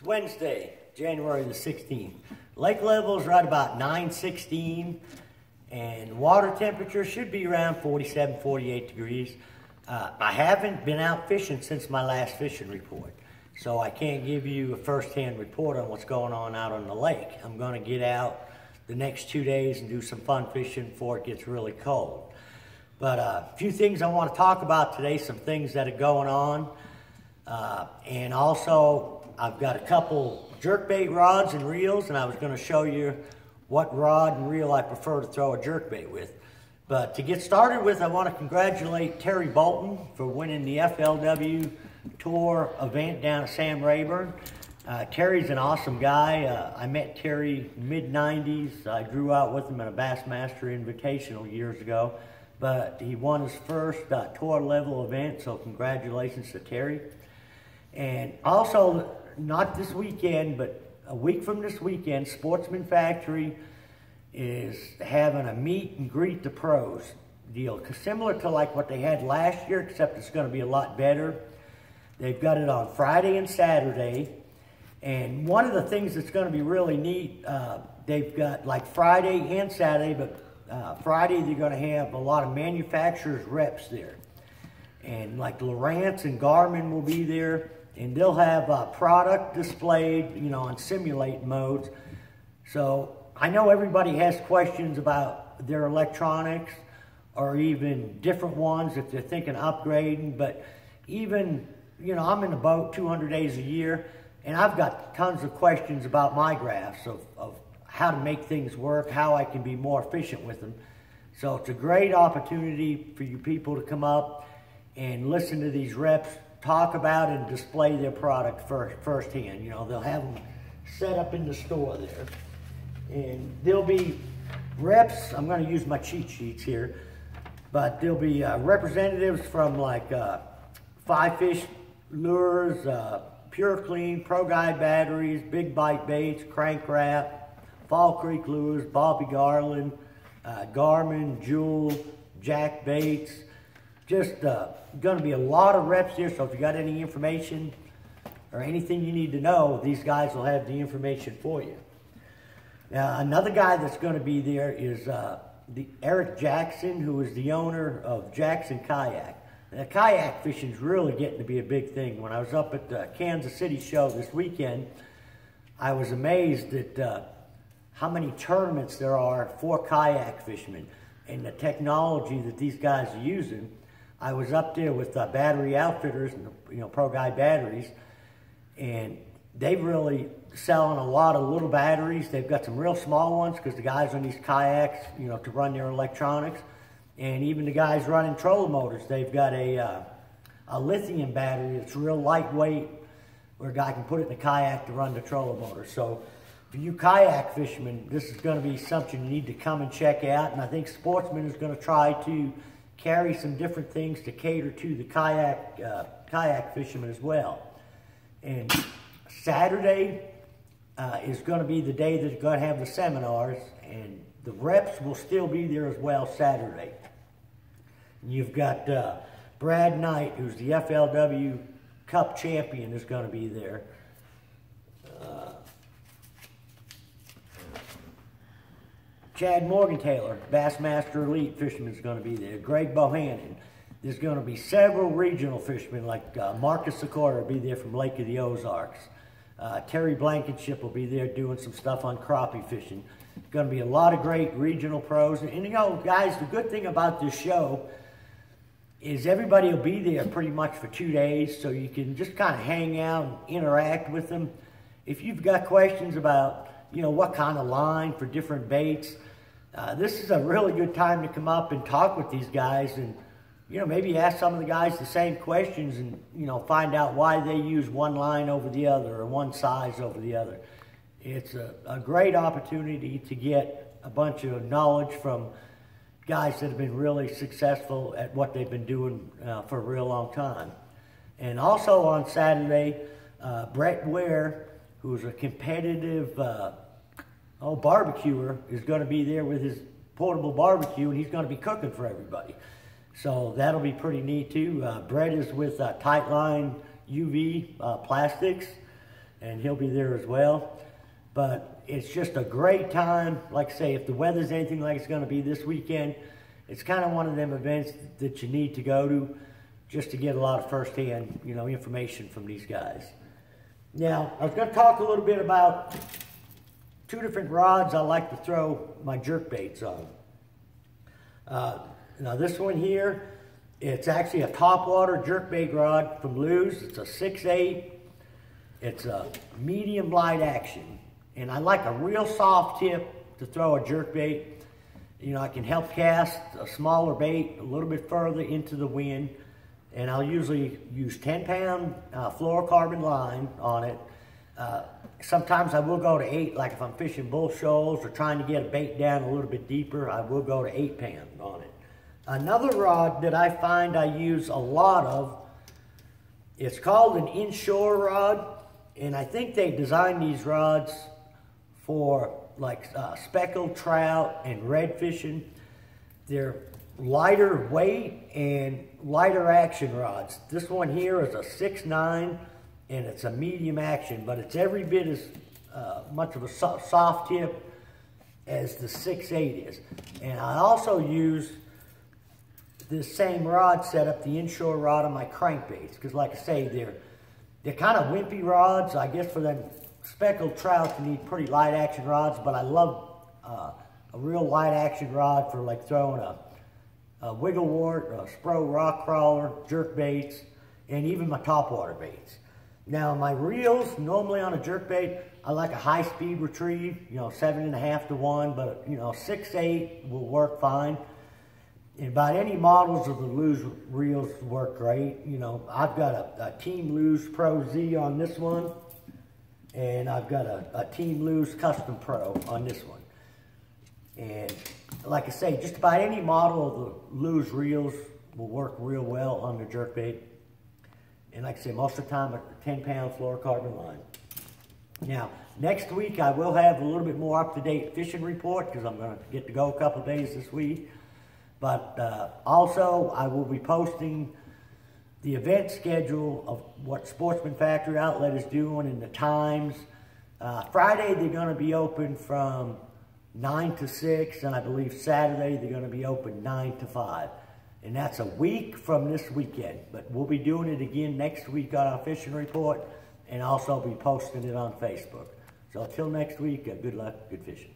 It's Wednesday, January the 16th. Lake level is right about 916, and water temperature should be around 47, 48 degrees. I haven't been out fishing since my last fishing report, so I can't give you a first-hand report on what's going on out on the lake. I'm going to get out the next 2 days and do some fun fishing before it gets really cold. But a few things I want to talk about today, some things that are going on, and also I've got a couple jerkbait rods and reels, and I was going to show you what rod and reel I prefer to throw a jerkbait with. But to get started with, I want to congratulate Terry Bolton for winning the FLW Tour event down at Sam Rayburn. Terry's an awesome guy. I met Terry mid-90s. I grew out with him in a Bassmaster Invitational years ago, but he won his first tour level event, so congratulations to Terry. And also, not this weekend, but a week from this weekend, Sportsman Factory is having a meet and greet the pros deal, similar to like what they had last year, except it's going to be a lot better. They've got it on Friday and Saturday, and one of the things that's going to be really neat, they've got like Friday and Saturday, but Friday they're going to have a lot of manufacturers reps there, and like Lowrance and Garmin will be there. And they'll have product displayed, you know, on simulate modes. So I know everybody has questions about their electronics or even different ones if they're thinking upgrading. But even, you know, I'm in the boat 200 days a year, and I've got tons of questions about my graphs of how to make things work, how I can be more efficient with them. So it's a great opportunity for you people to come up and listen to these reps talk about and display their product firsthand. You know, they'll have them set up in the store there. And there'll be reps, I'm going to use my cheat sheets here, but there'll be representatives from like Five Fish Lures, Pure Clean, Pro Guide Batteries, Big Bite Baits, Crank Wrap, Fall Creek Lures, Bobby Garland, Garmin, Jewel, Jack Baits. Just going to be a lot of reps here, so if you got any information or anything you need to know, these guys will have the information for you. Now, another guy that's going to be there is Eric Jackson, who is the owner of Jackson Kayak. Now, kayak fishing is really getting to be a big thing. When I was up at the Kansas City show this weekend, I was amazed at how many tournaments there are for kayak fishermen and the technology that these guys are using. I was up there with battery outfitters, and you know, Pro Guide batteries, and they really selling a lot of little batteries. They've got some real small ones because the guys on these kayaks, you know, to run their electronics, and even the guys running trolling motors, they've got a lithium battery that's real lightweight, where a guy can put it in the kayak to run the trolling motor. So for you kayak fishermen, this is going to be something you need to come and check out, and I think Sportsman is going to try to carry some different things to cater to the kayak fishermen as well. And Saturday is going to be the day that they're going to have the seminars, and the reps will still be there as well Saturday. And you've got Brad Knight, who's the FLW Cup champion, is going to be there. Chad Morgan-Taylor, Bassmaster Elite fisherman, is going to be there. Greg Bohannon. There's going to be several regional fishermen, like Marcus Sikora will be there from Lake of the Ozarks. Terry Blankenship will be there doing some stuff on crappie fishing. Going to be a lot of great regional pros. And you know, guys, the good thing about this show is everybody will be there pretty much for 2 days, so you can just kind of hang out and interact with them. If you've got questions about, you know, what kind of line for different baits, this is a really good time to come up and talk with these guys, and you know, maybe ask some of the guys the same questions, and you know, find out why they use one line over the other or one size over the other. It's a great opportunity to get a bunch of knowledge from guys that have been really successful at what they've been doing for a real long time. And also on Saturday, Brett Ware, who's a competitive barbecuer, is going to be there with his portable barbecue, and he's going to be cooking for everybody. So that'll be pretty neat too. Brett is with Tightline UV Plastics, and he'll be there as well. But it's just a great time. Like I say, if the weather's anything like it's going to be this weekend, it's kind of one of them events that you need to go to just to get a lot of firsthand, you know, information from these guys. Now, I was going to talk a little bit about two different rods I like to throw my jerk baits on. Now this one here, it's actually a topwater jerkbait rod from Lew's. It's a 6/8. It's a medium light action. And I like a real soft tip to throw a jerkbait. You know, I can help cast a smaller bait a little bit further into the wind. And I'll usually use 10-pound fluorocarbon line on it. Sometimes I will go to 8, like if I'm fishing bull shoals or trying to get a bait down a little bit deeper, I will go to 8-pound on it. Another rod that I find I use a lot of, it's called an inshore rod, and I think they designed these rods for like speckled trout and red fishing. They're lighter weight and lighter action rods. This one here is a 6/9 and it's a medium action, but it's every bit as much of a soft tip as the 6/8 is. And I also use this same rod setup, the inshore rod, on my crankbaits, because like I say, they're kind of wimpy rods. I guess for them speckled trout, you need pretty light action rods, but I love a real light action rod for like throwing a wiggle wart, a spro rock crawler, jerk baits, and even my topwater baits. Now my reels, normally on a jerk bait, I like a high speed retrieve, you know, 7.5 to 1, but you know, 6/8 will work fine. And about any models of the Lew's reels work great. You know, I've got a Team Lew's Pro Z on this one, and I've got a Team Lew's Custom Pro on this one. And like I say, just about any model of the Lew's reels will work real well on the jerkbait. And like I say, most of the time, a 10-pound fluorocarbon line. Now, next week I will have a little bit more up-to-date fishing report because I'm going to get to go a couple days this week. But also, I will be posting the event schedule of what Sportsman Factory Outlet is doing and the times. Friday, they're going to be open from 9 to 6, and I believe Saturday, they're going to be open 9 to 5. And that's a week from this weekend. But we'll be doing it again next week on our fishing report, and also be posting it on Facebook. So until next week, good luck, good fishing.